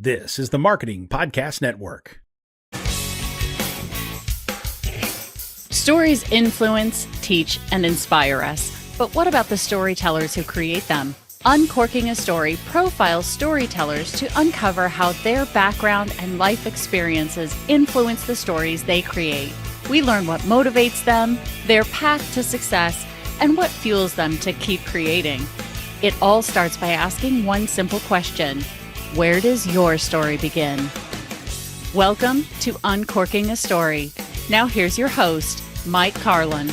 This is the Marketing Podcast Network. Stories influence, teach, and inspire us. But what about the storytellers who create them? Uncorking a Story profiles storytellers to uncover how their background and life experiences influence the stories they create. We learn what motivates them, their path to success, and what fuels them to keep creating. It all starts by asking one simple question: where does your story begin? Welcome to Uncorking a Story. Now here's your host, Mike Carlin.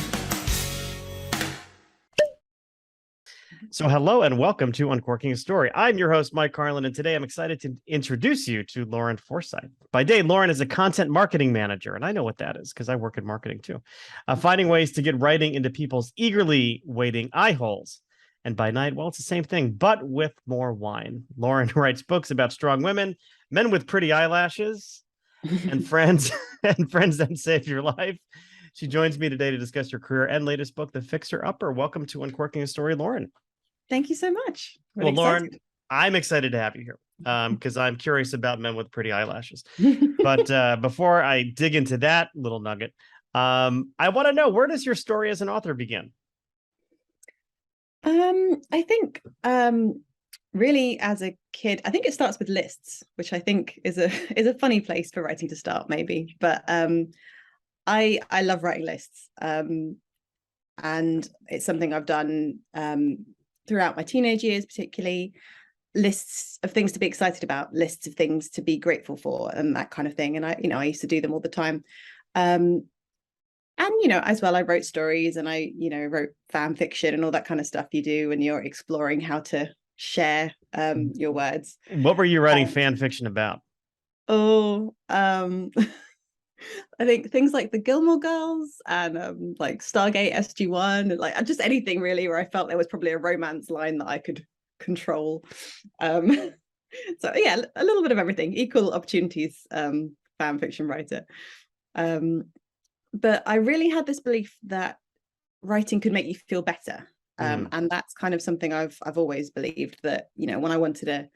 So hello and welcome to Uncorking a Story. I'm your host, Mike Carlin, and today I'm excited to introduce you to Lauren Forsythe. By day, Lauren is a content marketing manager, and I know what that is because I work in marketing too. Finding ways to get writing into people's eagerly waiting eye holes. And by night, well, it's the same thing, but with more wine. Lauren writes books about strong women, men with pretty eyelashes, and friends that save your life. She joins me today to discuss her career and latest book, The Fixer Upper. Welcome to Uncorking a Story, Lauren. Thank you so much. Well, Lauren, I'm excited to have you here because I'm curious about men with pretty eyelashes. But before I dig into that little nugget, I want to know, where does your story as an author begin? I think really as a kid, I think it starts with lists, which I think is a funny place for writing to start, maybe. But I love writing lists, and it's something I've done throughout my teenage years, particularly. Lists of things to be excited about, lists of things to be grateful for, and that kind of thing. And I used to do them all the time. And, as well, I wrote stories and I, wrote fan fiction and all that kind of stuff you do when you're exploring how to share your words. What were you writing fan fiction about? I think things like the Gilmore Girls and like Stargate SG-1, and like just anything really where I felt there was probably a romance line that I could control. So yeah, a little bit of everything. Equal opportunities fan fiction writer. But I really had this belief that writing could make you feel better. And that's kind of something I've always believed, that, when I wanted to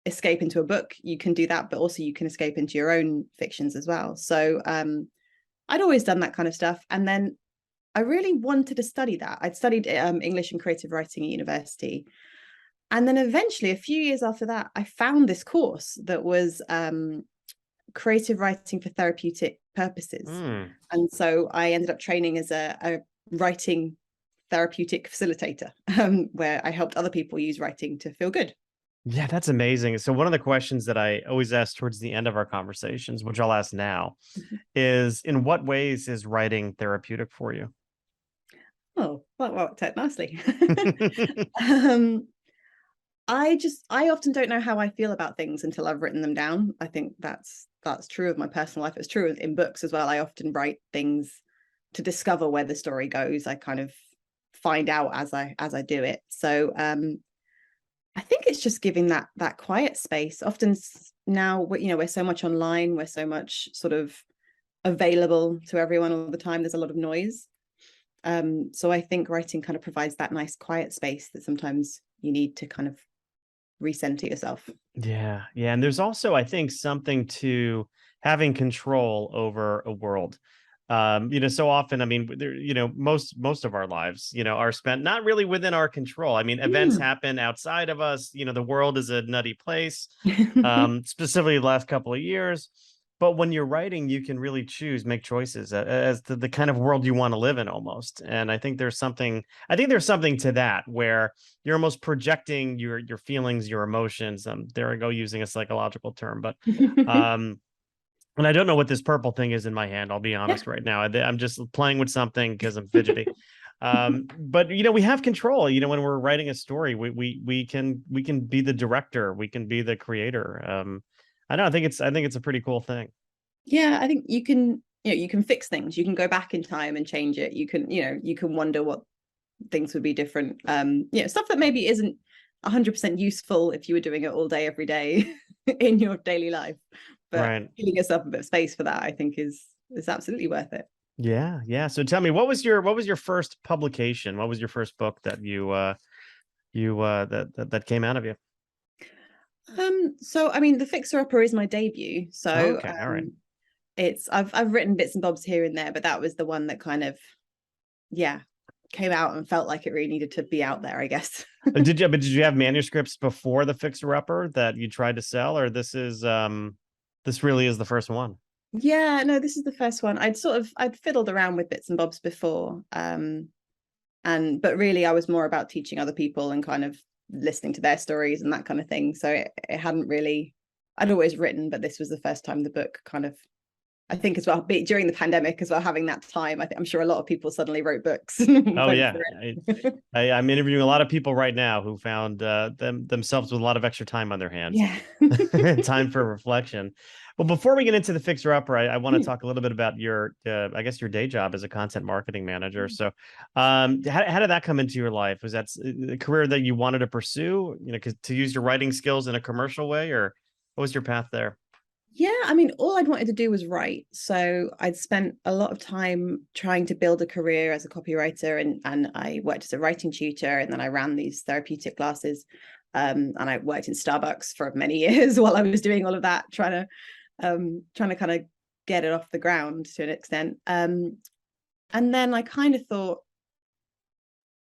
escape into a book, you can do that, but also you can escape into your own fictions as well. So I'd always done that kind of stuff. And then I really wanted to study that. I'd studied English and creative writing at university. And then eventually, a few years after that, I found this course that was creative writing for therapeutic purposes. And so I ended up training as a writing therapeutic facilitator, where I helped other people use writing to feel good. Yeah, that's amazing. So one of the questions that I always ask towards the end of our conversations, which I'll ask now, is in what ways is writing therapeutic for you? Oh, well, worked out nicely. I often don't know how I feel about things until I've written them down. I think that's true of my personal life. It's true in books as well. I often write things to discover where the story goes. I kind of find out as I do it. So I think it's just giving that quiet space. Often now, we're so much online, we're so much sort of available to everyone all the time. There's a lot of noise. So I think writing kind of provides that nice quiet space that sometimes you need to kind of recenter yourself. Yeah. And there's also, I think, something to having control over a world. So often, I mean, most of our lives, are spent not really within our control. I mean, events happen outside of us. The world is a nutty place, specifically the last couple of years. But when you're writing, you can really make choices as to the kind of world you want to live in almost. And I think there's something to that, where you're almost projecting your feelings, your emotions. There I go, using a psychological term, but and I don't know what this purple thing is in my hand. I'll be honest right now. I'm just playing with something because I'm fidgety. But we have control. When we're writing a story, we can be the director, we can be the creator. I think it's a pretty cool thing. Yeah, I think you can fix things. You can go back in time and change it. You can wonder what things would be different. Stuff that maybe isn't 100% useful if you were doing it all day, every day in your daily life. But giving yourself a bit of space for that, I think, is absolutely worth it. Yeah. So tell me, what was your first publication? What was your first book that that came out of you? So I mean, The Fixer Upper is my debut. So Okay, all right. I've written bits and bobs here and there, but that was the one that kind of, yeah, came out and felt like it really needed to be out there, I guess. Did you have manuscripts before The Fixer Upper that you tried to sell, or this really is the first one? Yeah, no, this is the first one. I'd fiddled around with bits and bobs before. But really I was more about teaching other people and kind of listening to their stories and that kind of thing. So it hadn't really, I'd always written, but this was the first time the book kind of, I think as well, during the pandemic as well, having that time, I'm sure a lot of people suddenly wrote books. Oh yeah, I'm interviewing a lot of people right now who found themselves with a lot of extra time on their hands. Yeah. Time for reflection. Well, before we get into the Fixer Upper, I want to talk a little bit about your, I guess, your day job as a content marketing manager. So, how did that come into your life? Was that a career that you wanted to pursue? You know, to use your writing skills in a commercial way, or what was your path there? Yeah, I mean, all I'd wanted to do was write. So I'd spent a lot of time trying to build a career as a copywriter, and I worked as a writing tutor, and then I ran these therapeutic classes. And I worked in Starbucks for many years while I was doing all of that, trying to kind of get it off the ground to an extent. And then I kind of thought,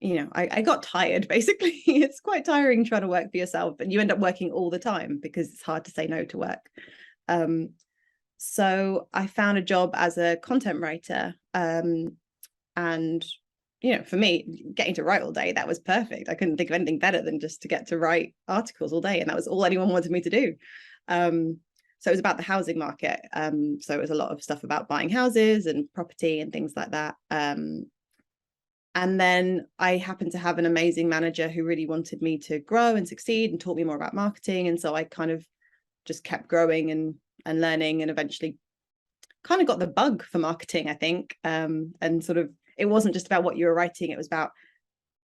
I got tired, basically. It's quite tiring trying to work for yourself, and you end up working all the time because it's hard to say no to work. So I found a job as a content writer. And, for me, getting to write all day, that was perfect. I couldn't think of anything better than just to get to write articles all day. And that was all anyone wanted me to do. So it was about the housing market. So it was a lot of stuff about buying houses and property and things like that. And then I happened to have an amazing manager who really wanted me to grow and succeed and taught me more about marketing. And so I kind of just kept growing and learning, and eventually kind of got the bug for marketing, I think. And sort of, it wasn't just about what you were writing, it was about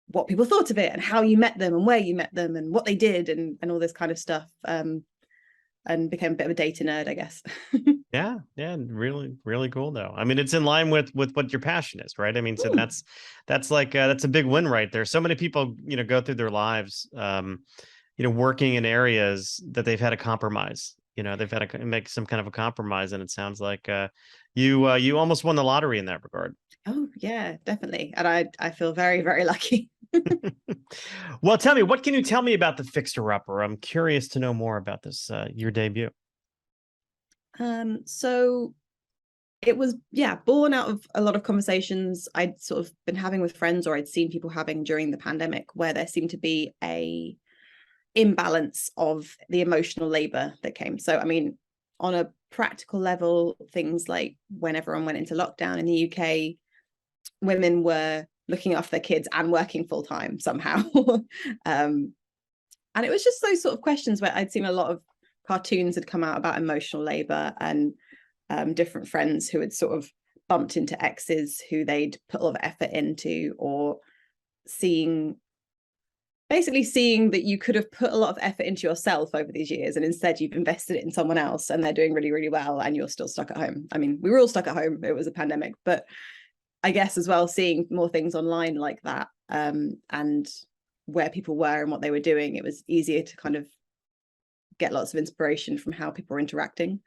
what people thought of it and how you met them and where you met them and what they did and all this kind of stuff. And became a bit of a data nerd, I guess. Yeah, really, really cool though. I mean, it's in line with what your passion is, right? I mean, so that's like that's a big win right there. So many people, go through their lives, working in areas that they've had to compromise. They've had to make some kind of a compromise, and it sounds like you almost won the lottery in that regard. Oh yeah, definitely, and I feel very, very lucky. Well, tell me, what can you tell me about the Fixer Upper? I'm curious to know more about this, your debut. So it was, born out of a lot of conversations I'd sort of been having with friends, or I'd seen people having during the pandemic, where there seemed to be a imbalance of the emotional labor that came. So, I mean, on a practical level, things like when everyone went into lockdown in the UK, women were looking after their kids and working full time somehow. And it was just those sort of questions where I'd seen a lot of cartoons had come out about emotional labor, and different friends who had sort of bumped into exes who they'd put a lot of effort into, or basically seeing that you could have put a lot of effort into yourself over these years, and instead you've invested it in someone else and they're doing really, really well, and you're still stuck at home. I mean, we were all stuck at home. It was a pandemic, but I guess as well, seeing more things online like that, and where people were and what they were doing, it was easier to kind of get lots of inspiration from how people were interacting.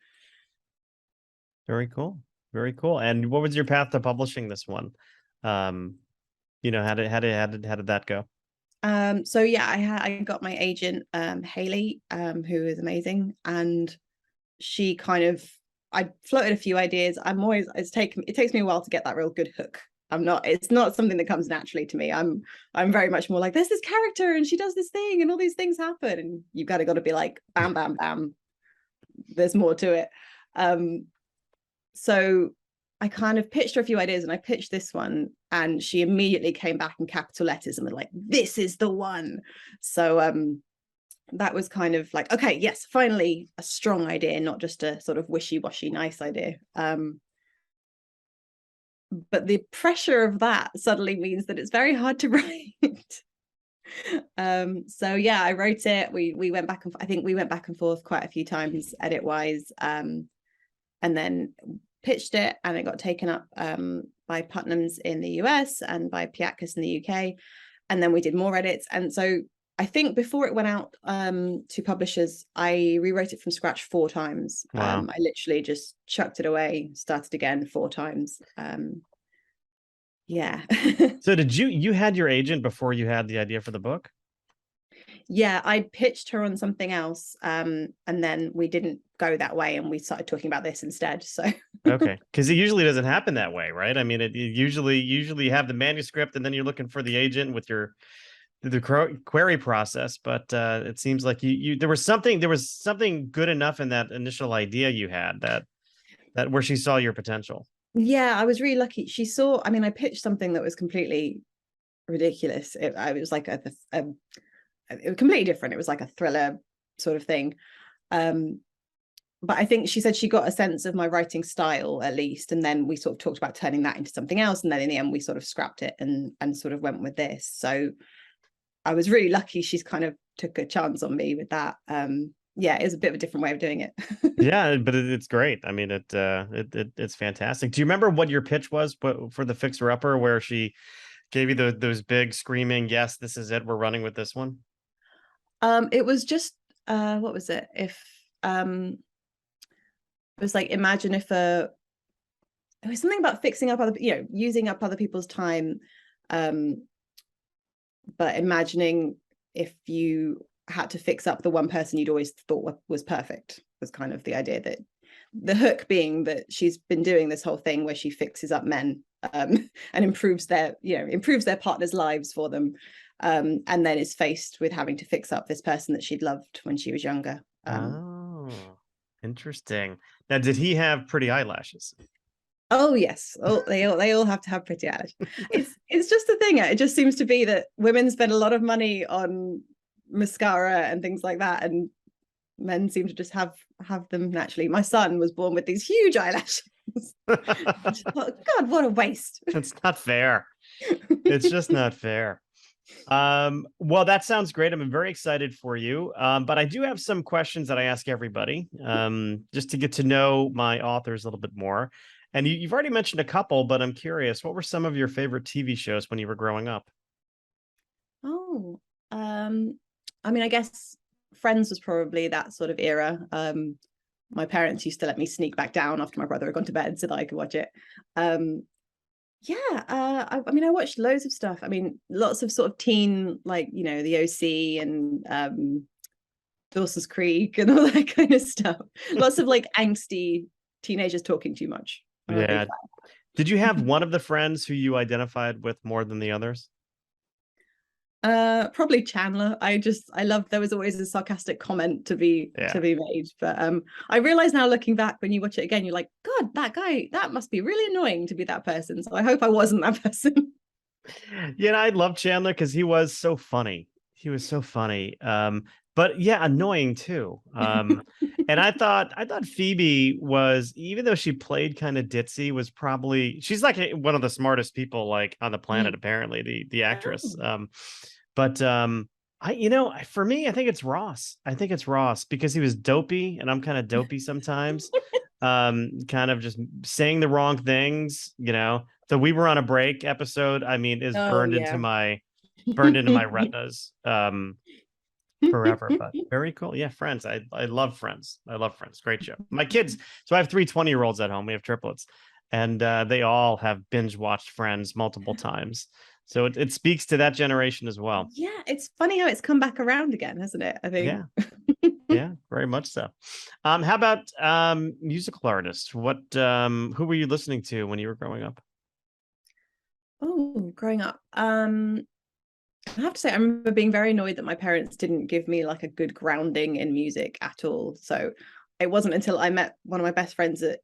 Very cool. Very cool. And what was your path to publishing this one? How did that go? So yeah, I got my agent, Haley, who is amazing, and she kind of, I floated a few ideas. It takes me a while to get that real good hook. It's not something that comes naturally to me. I'm very much more like, there's this character and she does this thing and all these things happen, and you've got to be like, bam, bam, bam, there's more to it. So I kind of pitched her a few ideas, and I pitched this one, and she immediately came back in capital letters and was like, this is the one. So that was kind of like, okay, yes, finally a strong idea, not just a sort of wishy-washy nice idea. But the pressure of that suddenly means that it's very hard to write. So yeah, I wrote it. We went back and I think we went back and forth quite a few times edit wise, and then pitched it, and it got taken up by Putnam's in the US and by Piatkus in the UK, and then we did more edits. And so I think before it went out to publishers, I rewrote it from scratch 4 times. Wow. I literally just chucked it away, started again 4 times. Yeah. So did you had your agent before you had the idea for the book? Yeah, I pitched her on something else, and then we didn't go that way, and we started talking about this instead. So Okay, because it usually doesn't happen that way, right? I mean, it usually you have the manuscript, and then you're looking for the agent with the query process. But it seems like you there was something good enough in that initial idea you had that where she saw your potential. yeah, I was really lucky. She saw, I mean, I pitched something that was completely ridiculous. It was like it was completely different. It was like a thriller sort of thing. But I think she said she got a sense of my writing style at least, and then we sort of talked about turning that into something else, and then in the end we sort of scrapped it and sort of went with this. So I was really lucky she's kind of took a chance on me with that. Yeah, it was a bit of a different way of doing it. Yeah, but it's great. I mean, it's fantastic. Do you remember what your pitch was for the Fixer Upper, where she gave you those big screaming, "Yes, this is it. We're running with this one"? It was just what was it? If it was like, imagine if it was something about fixing up using up other people's time, but imagining if you had to fix up the one person you'd always thought was perfect, was kind of the idea. That the hook being that she's been doing this whole thing where she fixes up men, and improves their partner's lives for them, and then is faced with having to fix up this person that she'd loved when she was younger. Oh, interesting. Now, did he have pretty eyelashes? Oh yes. Oh, they all have to have pretty eyelashes. It's just a thing. It just seems to be that women spend a lot of money on mascara and things like that, and men seem to just have them naturally. My son was born with these huge eyelashes. God, what a waste. It's not fair. It's just not fair. Well, that sounds great. I'm very excited for you. But I do have some questions that I ask everybody, just to get to know my authors a little bit more. And you've already mentioned a couple, but I'm curious, what were some of your favorite TV shows when you were growing up? Oh, I mean, I guess Friends was probably that sort of era. My parents used to let me sneak back down after my brother had gone to bed so that I could watch it. Yeah, I mean, I watched loads of stuff. I mean, lots of sort of teen, like, the OC and Dawson's Creek and all that kind of stuff. Lots of like angsty teenagers talking too much. I'm a big Yeah. fan. Did you have one of the friends who you identified with more than the others? Probably Chandler. I love, there was always a sarcastic comment to be made, but I realize now, looking back, when you watch it again, you're like, God, that guy, that must be really annoying to be that person. So I hope I wasn't that person. Yeah, I love Chandler because he was so funny. He was so funny. But yeah, annoying too. And I thought Phoebe was, even though she played kind of ditzy, was probably, she's like one of the smartest people like on the planet, apparently, the actress. Oh. But for me, I think it's Ross. I think it's Ross because he was dopey, and I'm kind of dopey sometimes. Kind of just saying the wrong things. The We Were on a Break episode, I mean, is burned into my retinas forever. But very cool. Yeah, Friends. I love Friends. I love Friends. Great show. My kids. So I have 3 20-year-olds at home. We have triplets, and they all have binge watched Friends multiple times. So it speaks to that generation as well. Yeah, it's funny how it's come back around again, hasn't it? I think. Yeah, very much so. How about musical artists? What who were you listening to when you were growing up? Oh, growing up. I have to say, I remember being very annoyed that my parents didn't give me like a good grounding in music at all. So it wasn't until I met one of my best friends at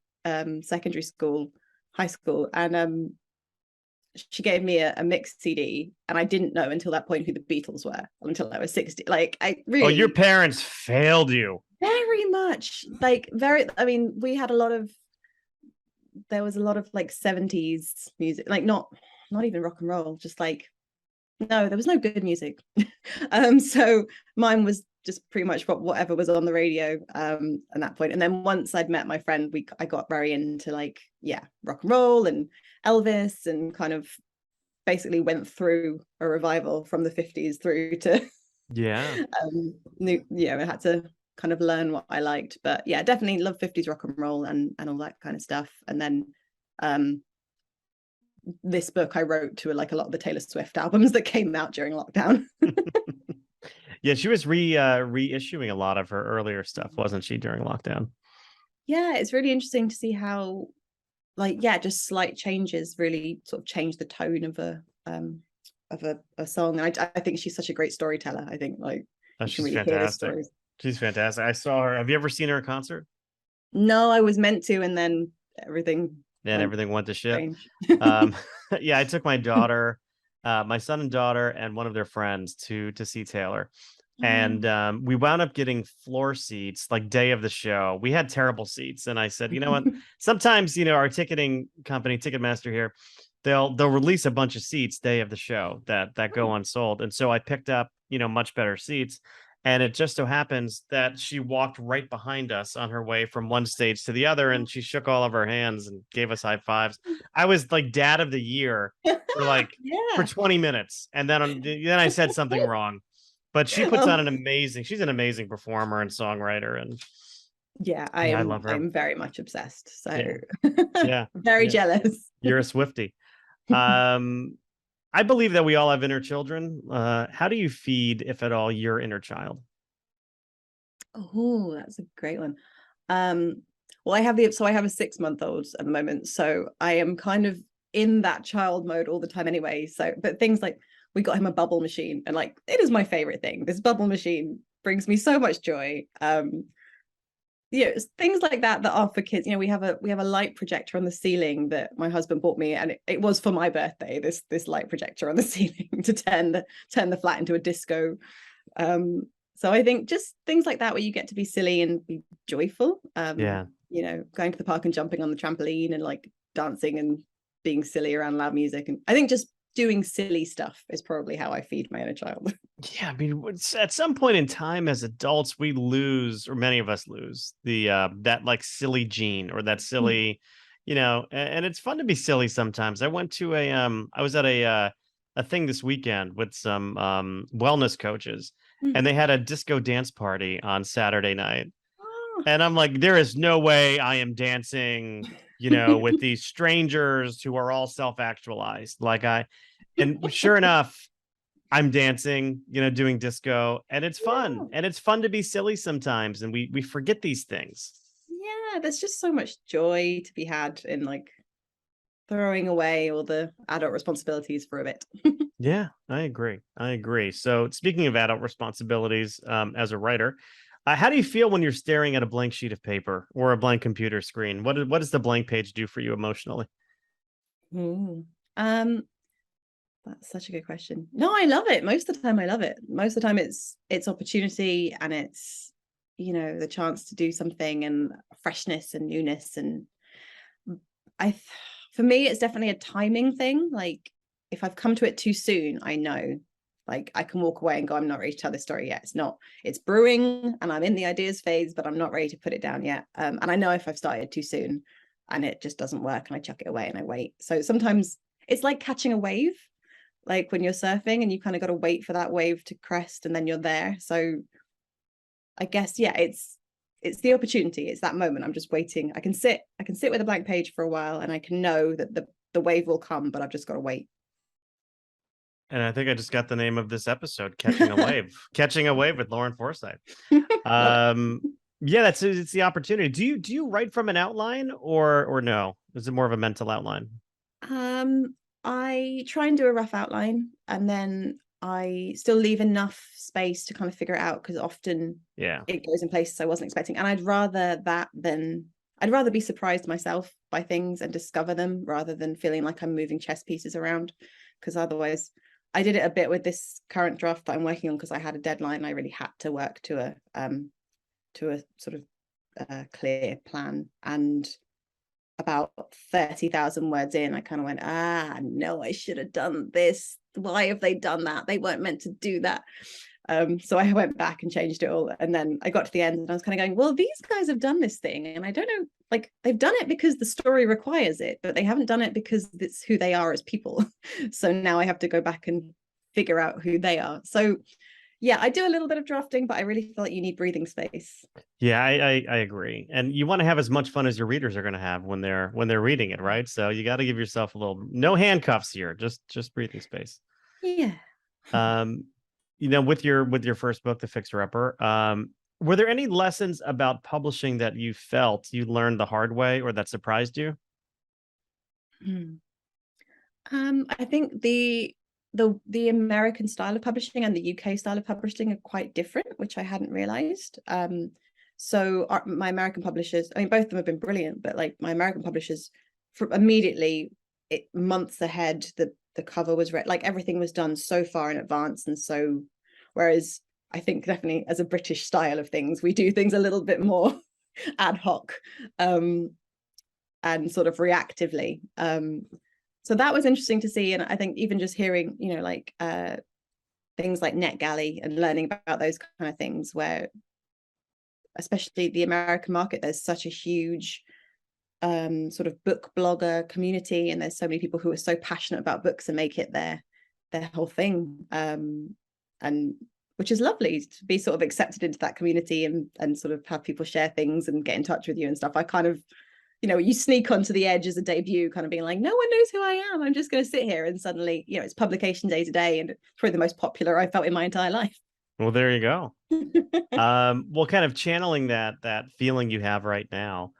secondary school, high school, and she gave me a mixed CD, and I didn't know until that point who the Beatles were until I was 60. Like, I really. Oh, your parents failed you. Very much. I mean, there was a lot of like 70s music, like not even rock and roll, just like, no, there was no good music. So mine was just pretty much whatever was on the radio at that point. And then once I'd met my friend, I got very into like, rock and roll and Elvis, and kind of basically went through a revival from the 50s through to Yeah. I had to kind of learn what I liked, but yeah, definitely love 50s rock and roll and all that kind of stuff. And then this book I wrote to like a lot of the Taylor Swift albums that came out during lockdown. Yeah, she was reissuing a lot of her earlier stuff, wasn't she, during lockdown? Yeah, it's really interesting to see how, like, yeah, just slight changes really sort of change the tone of a song. And I think she's such a great storyteller. I think like you can She's really hear the fantastic. stories. She's fantastic. I saw her. Have you ever seen her in concert? No, I was meant to, and then everything And went everything went to shit. strange. Um, yeah, I took my daughter, my son and daughter, and one of their friends to see Taylor. And we wound up getting floor seats like day of the show. We had terrible seats. And I said, you know what? Sometimes, our ticketing company, Ticketmaster here, they'll release a bunch of seats day of the show that go unsold. And so I picked up, much better seats. And it just so happens that she walked right behind us on her way from one stage to the other, and she shook all of our hands and gave us high fives. I was like dad of the year for for 20 minutes. And then I said something wrong. But she puts on she's an amazing performer and songwriter. And yeah, I love her. I'm very much obsessed. So yeah. Very jealous. You're a Swiftie. I believe that we all have inner children. How do you feed, if at all, your inner child? Oh, that's a great one. Well, I have a 6-month-old at the moment, so I am kind of in that child mode all the time anyway. So, but things like we got him a bubble machine, and like it is my favorite thing. This bubble machine brings me so much joy. Things like that are for kids. We have a light projector on the ceiling that my husband bought me, and it was for my birthday. This light projector on the ceiling to turn the flat into a disco. So I think just things like that where you get to be silly and be joyful. Going to the park and jumping on the trampoline and like dancing and being silly around loud music. And I think just doing silly stuff is probably how I feed my inner child. Yeah, I mean, at some point in time as adults, we lose, or many of us lose, the that like silly gene or that silly, and it's fun to be silly sometimes. I went to I was at a thing this weekend with some wellness coaches, and they had a disco dance party on Saturday night. And I'm like, there is no way I am dancing, with these strangers who are all self-actualized. And sure enough, I'm dancing, doing disco, and it's fun. Yeah. And it's fun to be silly sometimes. And we forget these things. Yeah, there's just so much joy to be had in like throwing away all the adult responsibilities for a bit. Yeah, I agree. So speaking of adult responsibilities, as a writer, how do you feel when you're staring at a blank sheet of paper or a blank computer screen? What does the blank page do for you emotionally? That's such a good question. No, I love it. Most of the time I love it. Most of the time it's opportunity, and it's, the chance to do something and freshness and newness. And for me, it's definitely a timing thing. Like if I've come to it too soon, I know like I can walk away and go, I'm not ready to tell this story yet. It's brewing and I'm in the ideas phase, but I'm not ready to put it down yet. And I know if I've started too soon and it just doesn't work and I chuck it away and I wait. So sometimes it's like catching a wave, like when you're surfing and you kind of got to wait for that wave to crest and then you're there. So I guess, yeah, it's the opportunity. It's that moment. I'm just waiting. I can sit with a blank page for a while and I can know that the wave will come, but I've just got to wait. And I think I just got the name of this episode, Catching a Wave. Catching a Wave with Lauren Forsythe. Yeah, it's the opportunity. Do you write from an outline or no? Is it more of a mental outline? I try and do a rough outline, and then I still leave enough space to kind of figure it out, because often it goes in places I wasn't expecting. And I'd rather be surprised myself by things and discover them rather than feeling like I'm moving chess pieces around, because otherwise I did it a bit with this current draft that I'm working on, because I had a deadline. I really had to work to a sort of clear plan, and about 30,000 words in, I kind of went, no, I should have done this. Why have they done that? They weren't meant to do that. So I went back and changed it all. And then I got to the end and I was kind of going, well, these guys have done this thing. And I don't know, like they've done it because the story requires it, but they haven't done it because it's who they are as people. So now I have to go back and figure out who they are. So Yeah, I do a little bit of drafting, but I really feel like you need breathing space. Yeah, I agree. And you want to have as much fun as your readers are going to have when they're reading it, right? So you got to give yourself a little, no handcuffs here, just breathing space. Yeah. With your first book, The Fixer Upper, were there any lessons about publishing that you felt you learned the hard way or that surprised you? I think the American style of publishing and the UK style of publishing are quite different, which I hadn't realized. So my American publishers, I mean, both of them have been brilliant, but like my American publishers, immediately, months ahead, the cover was read, like everything was done so far in advance, and so, whereas I think definitely as a British style of things, we do things a little bit more ad hoc, and sort of reactively. So that was interesting to see. And I think even just hearing, like things like NetGalley and learning about those kind of things, where especially the American market, there's such a huge sort of book blogger community, and there's so many people who are so passionate about books and make it their whole thing. And which is lovely to be sort of accepted into that community and sort of have people share things and get in touch with you and stuff. I kind of, you sneak onto the edge as a debut, kind of being like, no one knows who I am. I'm just going to sit here. And suddenly, it's publication day today, and it's probably the most popular I felt in my entire life. Well, there you go. Well, kind of channeling that feeling you have right now.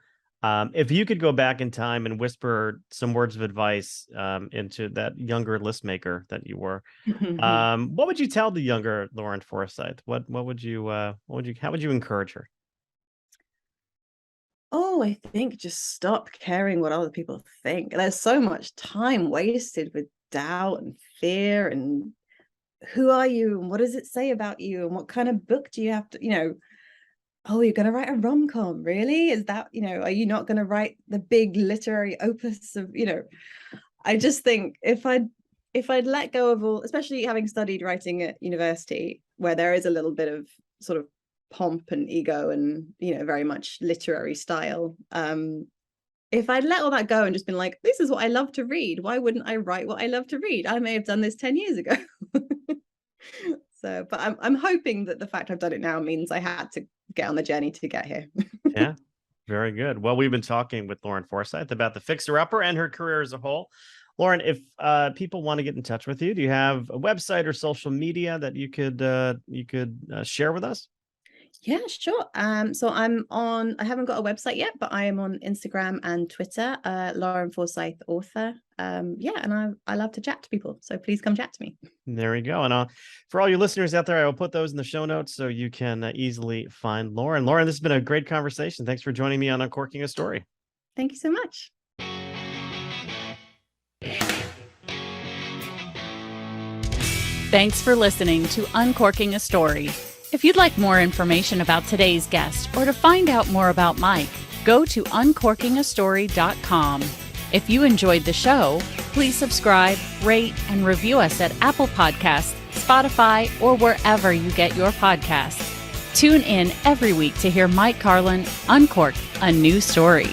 If you could go back in time and whisper some words of advice into that younger list maker that you were, what would you tell the younger Lauren Forsythe? How would you encourage her? Oh, I think just stop caring what other people think. There's so much time wasted with doubt and fear and who are you and what does it say about you and what kind of book do you have to, oh, you're going to write a rom-com, really? Is that, are you not going to write the big literary opus of, I just think if I'd let go of all, especially having studied writing at university, where there is a little bit of sort of pomp and ego and very much literary style, if I'd let all that go and just been like, this is what I love to read, why wouldn't I write what I love to read? I may have done this 10 years ago. So, but I'm hoping that the fact I've done it now means I had to get on the journey to get here. Yeah, very good. Well, we've been talking with Lauren Forsythe about The Fixer Upper and her career as a whole. Lauren, if people want to get in touch with you, do you have a website or social media that you could share with us? Yeah, sure. So I haven't got a website yet, but I am on Instagram and Twitter, Lauren Forsythe author. And I love to chat to people. So please come chat to me. There we go. And for all you listeners out there, I will put those in the show notes so you can easily find Lauren. Lauren, this has been a great conversation. Thanks for joining me on Uncorking a Story. Thank you so much. Thanks for listening to Uncorking a Story. If you'd like more information about today's guest or to find out more about Mike, go to uncorkingastory.com. If you enjoyed the show, please subscribe, rate, and review us at Apple Podcasts, Spotify, or wherever you get your podcasts. Tune in every week to hear Mike Carlin uncork a new story.